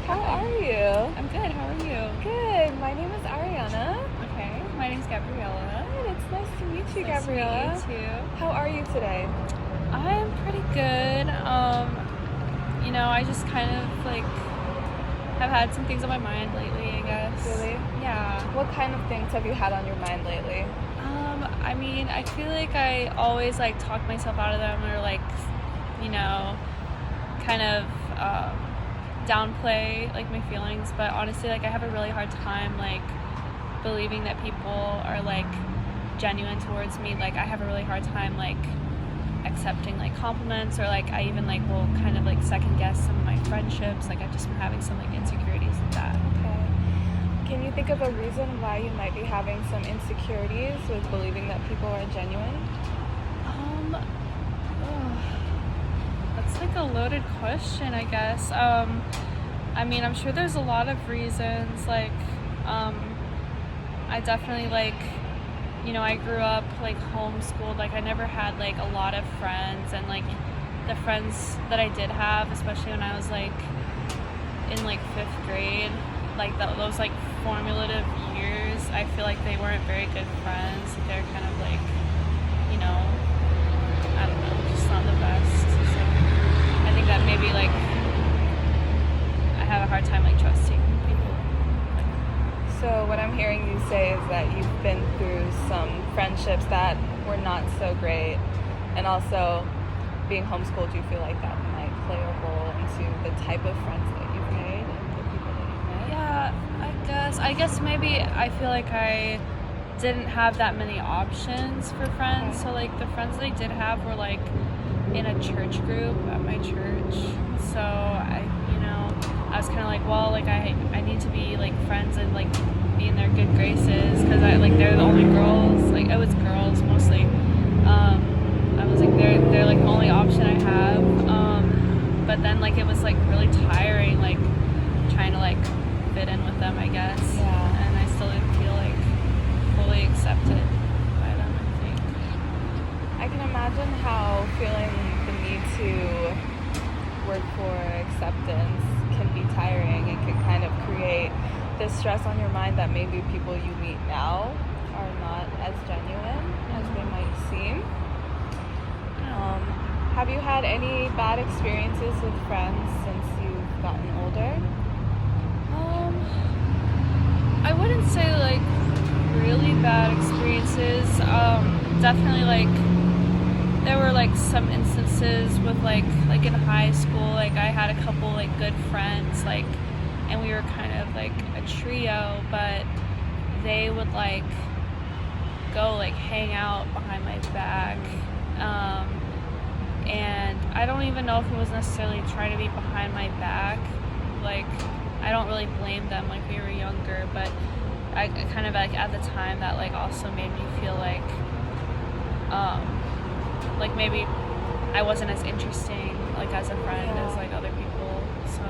How are you? I'm good. How are you? Good. My name is Ariana. Okay. My name's Gabriella. Good. It's nice to meet you, Nice Gabriella. to meet you too. How are you today? I'm pretty good. I just kind of have had some things on my mind lately, I guess. Really? Yeah. What kind of things have you had on your mind lately? I feel like I always talk myself out of them or kind of downplay my feelings, but honestly I have a really hard time believing that people are genuine towards me. I have a really hard time accepting compliments, or I even will kind of second guess some of my friendships. I've just been having some insecurities with that. Okay. Can you think of a reason why you might be having some insecurities with believing that people are genuine? That's a loaded question, I guess. I'm sure there's a lot of reasons. I definitely I grew up homeschooled. I never had a lot of friends, and the friends that I did have, especially when I was in 5th grade, those formative years, I feel they weren't very good friends. They're kind of I don't know, just not the best. So I think that maybe I have a hard time trusting people. So what I'm hearing you say is that you've been through some friendships that were not so great, and also being homeschooled, you feel like that might play a role into the type of friends that you've made and the people that you've met? Yeah, I guess maybe I feel I didn't have that many options for friends. Okay. So the friends that I did have were in a church group at my church. So I was kind of well, I need to be friends and be in their good graces, because they're the only girls. It was girls mostly. I was they're the only option I have. But then it was really tiring trying to fit in with them, I guess. Yeah. And I still didn't feel fully accepted by them, I think. I can imagine how feeling the need to work for acceptance can be tiring and can kind of create this stress on your mind that maybe people you meet now are not as genuine as they might seem. Have you had any bad experiences with friends since you've gotten older? I wouldn't say really bad experiences. Definitely there were some instances with in high school, I had a couple good friends, and we were kind of a trio, but they would go hang out behind my back, and I don't even know if it was necessarily trying to be behind my back. I don't really blame them, we were younger, but I kind of at the time that also made me feel maybe I wasn't as interesting as a friend as other people. So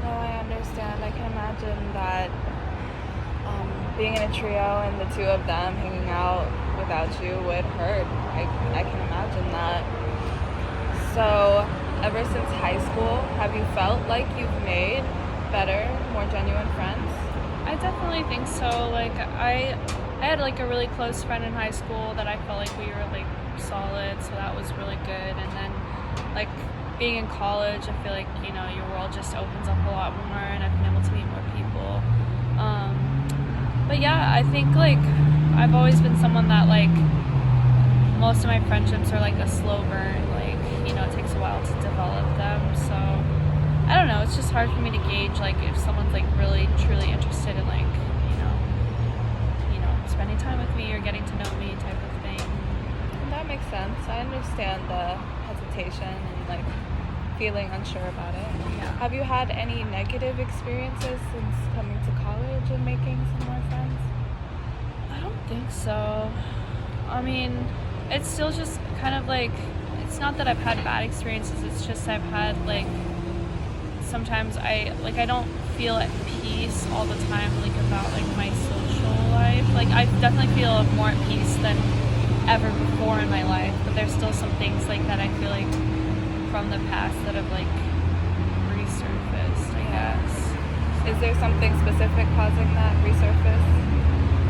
no, I understand. I can imagine that being in a trio and the two of them hanging out without you would hurt. I can imagine that. So ever since high school, have you felt like you've made better, more genuine friends? I definitely think so. I had a really close friend in high school that I felt we were solid, so that was really good. And then being in college, I feel your world just opens up a lot more, and I've been able to meet more people. But yeah, I think I've always been someone that most of my friendships are a slow burn. It takes a while to develop them. So I don't know, it's just hard for me to gauge if someone's really truly interested in spending time with me or getting to know me type of thing. That makes sense. I understand the hesitation and feeling unsure about it. Yeah. Have you had any negative experiences since coming to college and making some more friends? I don't think so. It's still just kind of it's not that I've had bad experiences, it's just I've had sometimes I don't feel at peace all the time about my social life. I definitely feel more at peace than ever before in my life, but there's still some things that I feel from the past that have resurfaced, I guess. Is there something specific causing that resurface?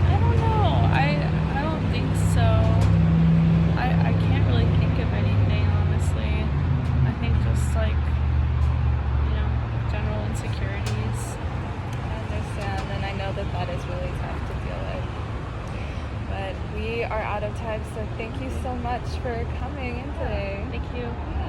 I don't know. I don't think so. I can't really think of anything, honestly. I think just like, general insecurities. I understand, and I know that that is really tough to deal with. But we are out of time, so thank you so much for coming in today. Thank you.